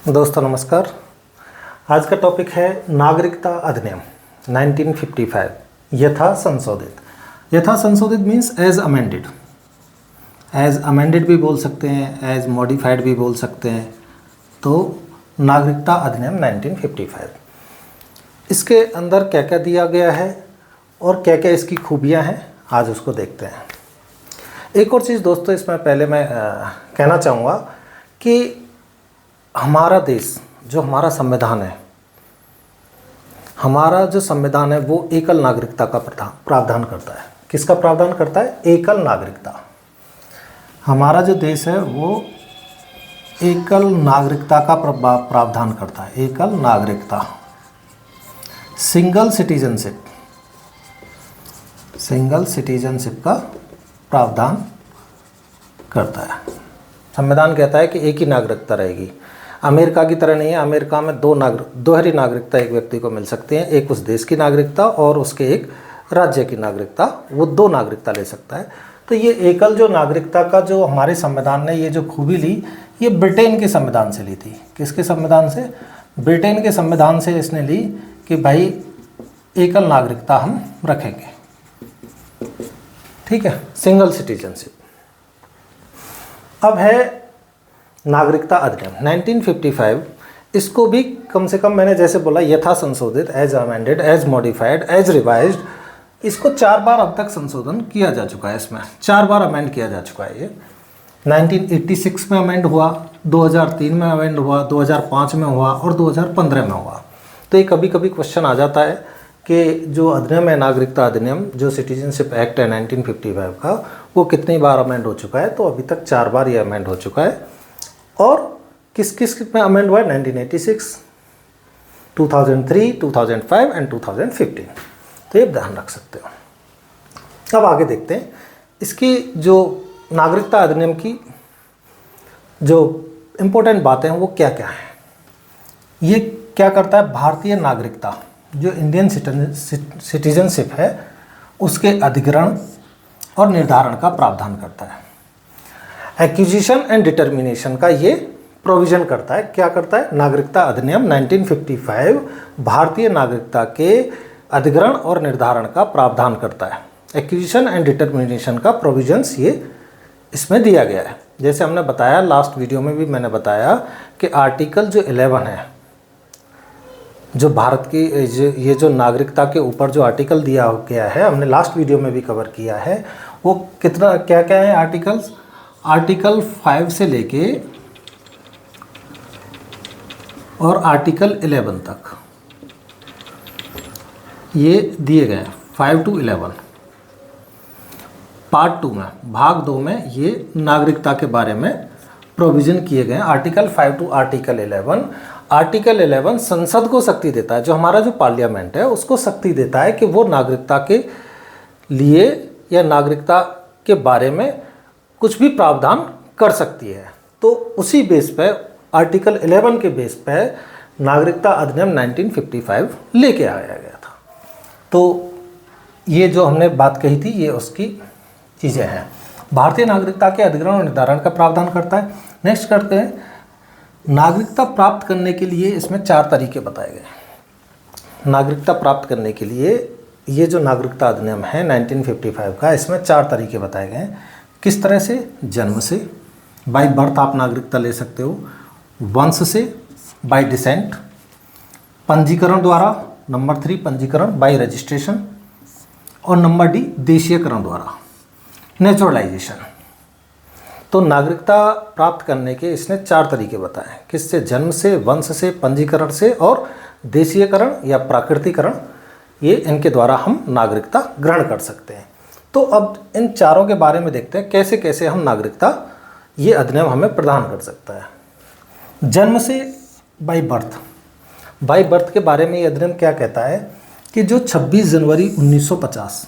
दोस्तों नमस्कार। आज का टॉपिक है नागरिकता अधिनियम 1955 यथा संशोधित। यथा संशोधित means as amended. As amended भी बोल सकते हैं, एज मॉडिफाइड भी बोल सकते हैं। तो नागरिकता अधिनियम 1955, इसके अंदर क्या क्या दिया गया है और क्या क्या इसकी खूबियां हैं, आज उसको देखते हैं। एक और चीज़ दोस्तों इसमें पहले मैं कहना चाहूँगा कि हमारा देश जो हमारा संविधान है, हमारा जो संविधान है वो एकल नागरिकता का प्रावधान करता है। किसका प्रावधान करता है? एकल नागरिकता। हमारा जो देश है वो एकल नागरिकता का प्रावधान करता है। एकल नागरिकता, सिंगल सिटीजनशिप, सिंगल सिटीजनशिप का प्रावधान करता है। संविधान कहता है कि एक ही नागरिकता रहेगी। अमेरिका की तरह नहीं है। अमेरिका में दोहरी नागरिकता एक व्यक्ति को मिल सकती है, एक उस देश की नागरिकता और उसके एक राज्य की नागरिकता, वो दो नागरिकता ले सकता है। तो ये एकल जो नागरिकता का जो हमारे संविधान ने ये जो खूबी ली, ये ब्रिटेन के संविधान से ली थी। किसके संविधान से? ब्रिटेन के संविधान से इसने ली कि भाई एकल नागरिकता हम रखेंगे, ठीक है, सिंगल सिटीजनशिप। अब है नागरिकता अधिनियम 1955। इसको भी कम से कम मैंने जैसे बोला यथा संशोधित, as amended, as modified, as revised, इसको 4 बार अब तक संशोधन किया जा चुका है। इसमें 4 बार अमेंड किया जा चुका है। ये 1986 में अमेंड हुआ, 2003 में अमेंड हुआ, 2005 में हुआ और 2015 में हुआ। तो ये कभी कभी क्वेश्चन आ जाता है कि जो अधिनियम है नागरिकता अधिनियम, जो सिटीजनशिप एक्ट है 1955 का, वो कितनी बार अमेंड हो चुका है? तो अभी तक 4 बार ये अमेंड हो चुका है। और किस किस में अमेंड हुआ है? 1986, 2003, 2005 एंड 2015। तो ये ध्यान रख सकते हो। अब आगे देखते हैं इसकी जो नागरिकता अधिनियम की जो इम्पोर्टेंट बातें हैं वो क्या क्या हैं। ये क्या करता है? भारतीय नागरिकता, जो इंडियन सिटीजनशिप है, उसके अधिग्रहण और निर्धारण का प्रावधान करता है। एक्विजिशन एंड डिटर्मिनेशन का ये प्रोविजन करता है। क्या करता है? नागरिकता अधिनियम 1955 भारतीय नागरिकता के अधिग्रहण और निर्धारण का प्रावधान करता है। एक्विजिशन एंड डिटर्मिनेशन का प्रोविजंस ये इसमें दिया गया है। जैसे हमने बताया, लास्ट वीडियो में भी मैंने बताया कि आर्टिकल जो 11 है, जो भारत की ये जो नागरिकता के ऊपर जो आर्टिकल दिया गया है, हमने लास्ट वीडियो में भी कवर किया है। वो कितना क्या क्या है आर्टिकल्स? आर्टिकल 5 से लेके और आर्टिकल 11 तक ये दिए गए हैं। 5 to 11 पार्ट 2 में, भाग 2 में ये नागरिकता के बारे में प्रोविज़न किए गए हैं। Article 5 to article 11। आर्टिकल 11 संसद को शक्ति देता है, जो हमारा जो पार्लियामेंट है उसको शक्ति देता है कि वो नागरिकता के लिए या नागरिकता के बारे में कुछ भी प्रावधान कर सकती है। तो उसी बेस पे, आर्टिकल 11 के बेस पे नागरिकता अधिनियम 1955 लेके आया गया था। तो ये जो हमने बात कही थी ये उसकी चीज़ें हैं। भारतीय नागरिकता के अधिग्रहण और निर्धारण का प्रावधान करता है। नेक्स्ट करते हैं, नागरिकता प्राप्त करने के लिए इसमें 4 तरीके बताए गए। नागरिकता प्राप्त करने के लिए ये जो नागरिकता अधिनियम है 1955 का, इसमें 4 तरीके बताए गए हैं। किस तरह से? जन्म से, बाय बर्थ आप नागरिकता ले सकते हो। वंश से, बाय डिसेंट। पंजीकरण द्वारा, नंबर 3 पंजीकरण बाय रजिस्ट्रेशन। और नंबर डी देशीयकरण द्वारा, नेचुरलाइजेशन। तो नागरिकता प्राप्त करने के इसने 4 तरीके बताए। किससे? जन्म से, वंश से, पंजीकरण से और देशीयकरण या प्राकृतिकरण। ये इनके द्वारा हम नागरिकता ग्रहण कर सकते हैं। तो अब इन चारों के बारे में देखते हैं कैसे कैसे हम नागरिकता, ये अधिनियम हमें प्रदान कर सकता है। जन्म से, बाय बर्थ। बाय बर्थ के बारे में ये अधिनियम क्या कहता है कि जो 26 जनवरी 1950,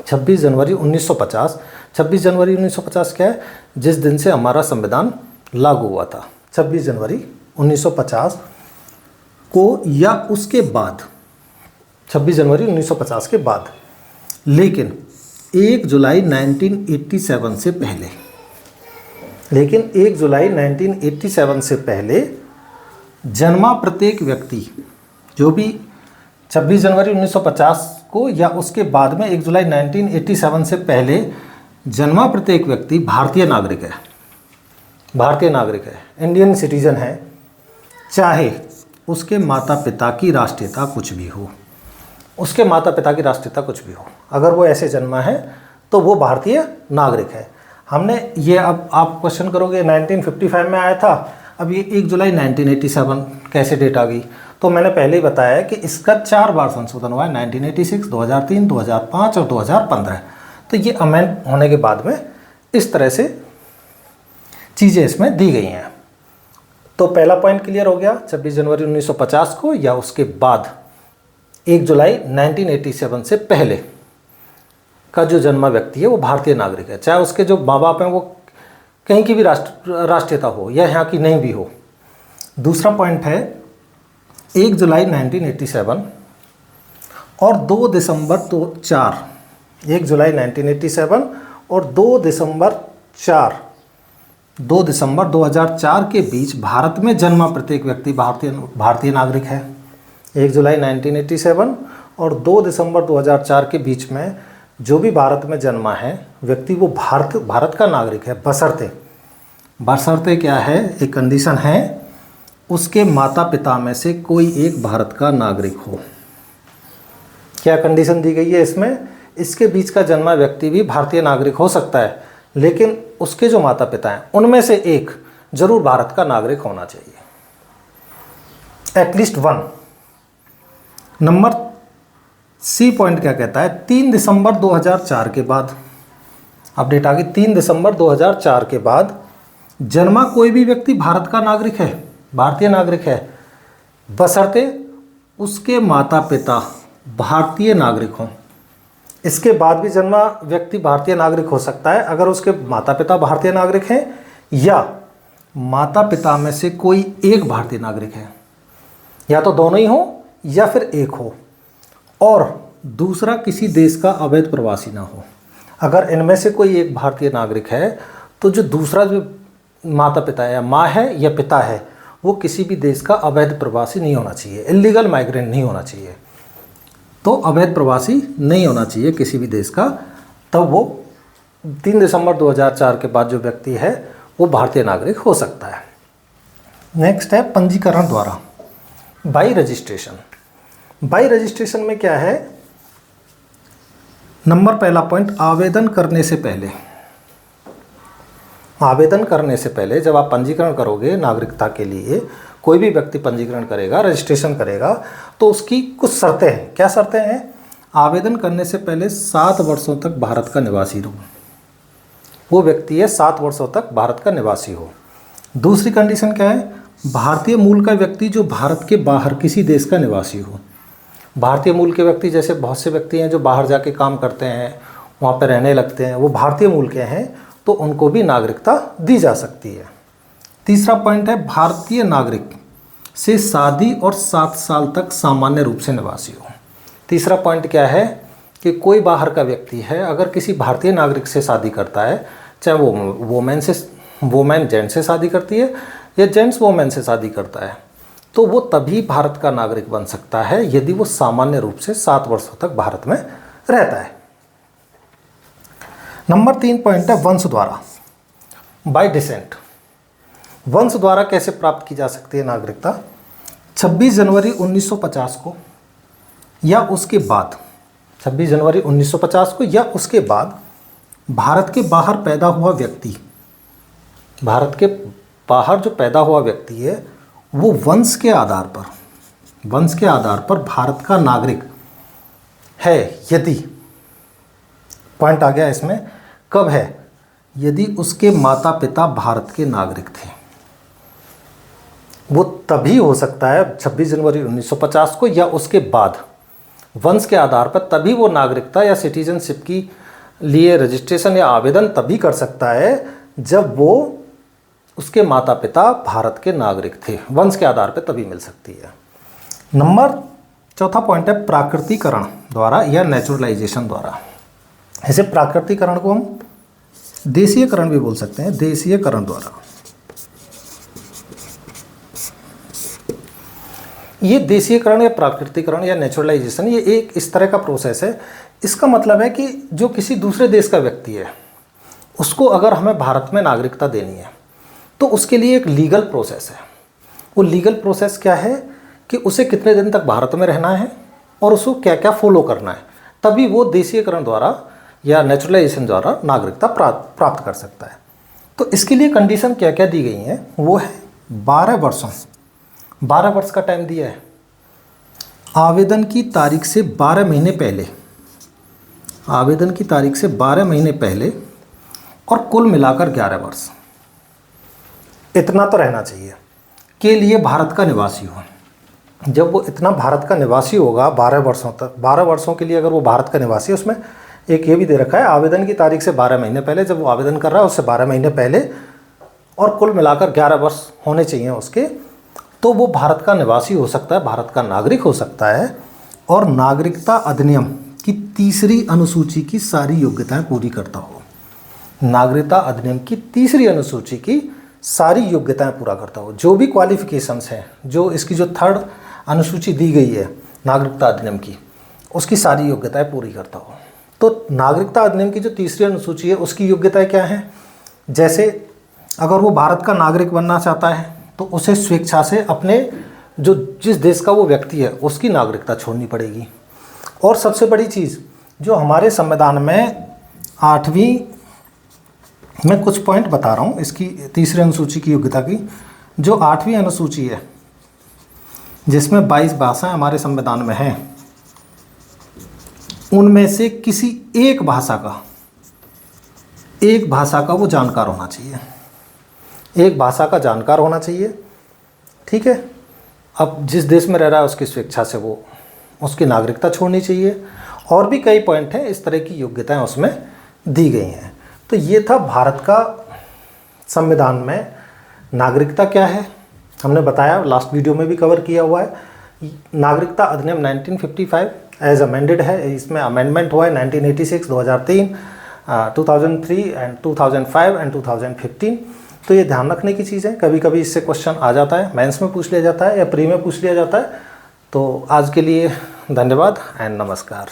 26 जनवरी 1950, 26 जनवरी 1950 क्या है? जिस दिन से हमारा संविधान लागू हुआ था, 26 जनवरी 1950 को या उसके बाद, 26 जनवरी 1950 के बाद, लेकिन 1 जुलाई 1987 से पहले, लेकिन 1 जुलाई 1987 से पहले जन्मा प्रत्येक व्यक्ति जो भी 26 जनवरी 1950 को या उसके बाद में 1 जुलाई 1987 से पहले जन्मा प्रत्येक व्यक्ति भारतीय नागरिक है, भारतीय नागरिक है, इंडियन सिटीजन है, चाहे उसके माता पिता की राष्ट्रीयता कुछ भी हो, उसके माता पिता की राष्ट्रीयता कुछ भी हो, अगर वो ऐसे जन्मा है तो वो भारतीय नागरिक है। हमने ये, अब आप क्वेश्चन करोगे 1955 में आया था, अब ये 1 जुलाई 1987 कैसे डेट आ गई? तो मैंने पहले ही बताया कि इसका 4 बार संशोधन हुआ है, 1986, 2003, 2005 और 2015। तो ये अमेंड होने के बाद में इस तरह से चीज़ें इसमें दी गई हैं। तो पहला पॉइंट क्लियर हो गया, 26 जनवरी 1950 को या उसके बाद 1 जुलाई 1987 से पहले का जो जन्मा व्यक्ति है वो भारतीय नागरिक है, चाहे उसके जो माँ बाप हैं वो कहीं की भी राष्ट्रीयता हो या यहाँ की नहीं भी हो। दूसरा पॉइंट है 1 जुलाई 1987 और 2 दिसंबर 1 जुलाई 1987 और 2 दिसंबर 2004 के बीच भारत में जन्मा प्रत्येक व्यक्ति भारतीय नागरिक है। 1 जुलाई 1987 और 2 दिसंबर 2004 के बीच में जो भी भारत में जन्मा है व्यक्ति वो भारत का नागरिक है, बशर्ते क्या है, एक कंडीशन है, उसके माता पिता में से कोई एक भारत का नागरिक हो। क्या कंडीशन दी गई है इसमें? इसके बीच का जन्मा व्यक्ति भी भारतीय नागरिक हो सकता है, लेकिन उसके जो माता पिता हैं उनमें से एक जरूर भारत का नागरिक होना चाहिए, at least one. Number C point क्या कहता है? 3 दिसंबर 2004 के बाद, अपडेट आ गई, 3 दिसंबर 2004 के बाद जन्मा कोई भी व्यक्ति भारत का नागरिक है, भारतीय नागरिक है, बशर्ते उसके माता पिता भारतीय नागरिक हों। इसके बाद भी जन्मा व्यक्ति भारतीय नागरिक हो सकता है अगर उसके माता पिता भारतीय नागरिक हैं या माता पिता में से कोई एक भारतीय नागरिक है, या तो दोनों ही हो या फिर एक हो, और दूसरा किसी देश का अवैध प्रवासी ना हो। अगर इनमें से कोई एक भारतीय नागरिक है तो जो दूसरा जो माता पिता है या माँ है या पिता है वो किसी भी देश का अवैध प्रवासी नहीं होना चाहिए, इलीगल माइग्रेंट नहीं होना चाहिए। तो अवैध प्रवासी नहीं होना चाहिए किसी भी देश का, तब वो 3 दिसंबर 2004 के बाद जो व्यक्ति है वो भारतीय नागरिक हो सकता है। नेक्स्ट है पंजीकरण द्वारा, बाई रजिस्ट्रेशन। बाई रजिस्ट्रेशन में क्या है? नंबर पहला पॉइंट, आवेदन करने से पहले, आवेदन करने से पहले जब आप पंजीकरण करोगे नागरिकता के लिए, कोई भी व्यक्ति पंजीकरण करेगा, रजिस्ट्रेशन करेगा, तो उसकी कुछ शर्तें हैं। क्या शर्तें हैं? आवेदन करने से पहले 7 वर्षों तक भारत का निवासी हो, वो व्यक्ति है 7 वर्षों तक भारत का निवासी हो। दूसरी कंडीशन क्या है? भारतीय मूल का व्यक्ति जो भारत के बाहर किसी देश का निवासी हो। भारतीय मूल के व्यक्ति, जैसे बहुत से व्यक्ति हैं जो बाहर जाके काम करते हैं, वहाँ पर रहने लगते हैं, वो भारतीय मूल के हैं, तो उनको भी नागरिकता दी जा सकती है। तीसरा पॉइंट है भारतीय नागरिक से शादी और 7 साल तक सामान्य रूप से निवासी हो। तीसरा पॉइंट क्या है कि कोई बाहर का व्यक्ति है अगर किसी भारतीय नागरिक से शादी करता है, चाहे वो वोमेन जेंट से शादी करती है या जेंट्स वोमेन से शादी करता है, तो वो तभी भारत का नागरिक बन सकता है यदि वो सामान्य रूप से 7 वर्षों तक भारत में रहता है। नंबर 3 पॉइंट है वंश द्वारा, बाय डिसेंट। वंश द्वारा कैसे प्राप्त की जा सकती है नागरिकता? 26 जनवरी 1950 को या उसके बाद, 26 जनवरी 1950 को या उसके बाद भारत के बाहर पैदा हुआ व्यक्ति, भारत के बाहर जो पैदा हुआ व्यक्ति है वो वंश के आधार पर भारत का नागरिक है यदि, पॉइंट आ गया इसमें, कब है? यदि उसके माता पिता भारत के नागरिक थे, वो तभी हो सकता है 26 जनवरी 1950 को या उसके बाद, वंश के आधार पर तभी वो नागरिकता या सिटीजनशिप की लिए रजिस्ट्रेशन या आवेदन तभी कर सकता है जब वो उसके माता पिता भारत के नागरिक थे, वंश के आधार पर तभी मिल सकती है। नंबर 4 पॉइंट है प्राकृतिकरण द्वारा या नेचुरलाइजेशन द्वारा। ऐसे प्राकृतिकरण को हम देशीयकरण भी बोल सकते हैं, देशीयकरण द्वारा। ये देशीयकरण या प्राकृतिकरण या नेचुरलाइजेशन ये एक इस तरह का प्रोसेस है। इसका मतलब है कि जो किसी दूसरे देश का व्यक्ति है उसको अगर हमें भारत में नागरिकता देनी है तो उसके लिए एक लीगल प्रोसेस है। वो लीगल प्रोसेस क्या है कि उसे कितने दिन तक भारत में रहना है और उसको क्या क्या फॉलो करना है, तभी वो देशीयकरण द्वारा या नेचुरलाइजेशन द्वारा नागरिकता प्राप्त कर सकता है। तो इसके लिए कंडीशन क्या क्या दी गई हैं, वो है 12 वर्ष का टाइम दिया है। आवेदन की तारीख से 12 महीने पहले, आवेदन की तारीख से 12 महीने पहले और कुल मिलाकर 11 वर्ष, इतना तो रहना चाहिए के लिए भारत का निवासी हो। जब वो इतना भारत का निवासी होगा 12 वर्षों तक, 12 वर्षों के लिए अगर वो भारत का निवासी है, उसमें एक ये भी दे रखा है आवेदन की तारीख से 12 महीने पहले, जब वो आवेदन कर रहा है उससे 12 महीने पहले और कुल मिलाकर 11 वर्ष होने चाहिए उसके, तो वो भारत का निवासी हो सकता है, भारत का नागरिक हो सकता है और नागरिकता अधिनियम की 3री अनुसूची की सारी योग्यताएं पूरी करता हो। नागरिकता अधिनियम की 3री अनुसूची की सारी योग्यताएं पूरा करता हो। जो भी क्वालिफिकेशंस हैं, जो इसकी जो 3rd अनुसूची दी गई है नागरिकता अधिनियम की, उसकी सारी योग्यताएं पूरी करता हो। तो नागरिकता अधिनियम की जो 3री अनुसूची है उसकी योग्यताएं क्या हैं, जैसे अगर वो भारत का नागरिक बनना चाहता है तो उसे स्वेच्छा से अपने जो जिस देश का वो व्यक्ति है उसकी नागरिकता छोड़नी पड़ेगी। और सबसे बड़ी चीज़ जो हमारे संविधान में 8वीं मैं कुछ पॉइंट बता रहा हूँ इसकी 3री अनुसूची की योग्यता की, जो 8वीं अनुसूची है जिसमें 22 भाषाएं हमारे संविधान में हैं, उनमें से किसी एक भाषा का वो जानकार होना चाहिए, एक भाषा का जानकार होना चाहिए। ठीक है, अब जिस देश में रह रहा है उसकी स्वेच्छा से वो उसकी नागरिकता छोड़नी चाहिए। और भी कई पॉइंट हैं, इस तरह की योग्यताएं उसमें दी गई हैं। तो ये था भारत का संविधान में नागरिकता क्या है, हमने बताया, लास्ट वीडियो में भी कवर किया हुआ है। नागरिकता अधिनियम 1955 एज अमेंडेड है, इसमें अमेंडमेंट हुआ है 1986, 2003, 2003 एंड 2005 एंड 2015। तो ये ध्यान रखने की चीज़ है, कभी कभी इससे क्वेश्चन आ जाता है, मेंस में पूछ लिया जाता है या प्री में पूछ लिया जाता है। तो आज के लिए धन्यवाद एंड नमस्कार।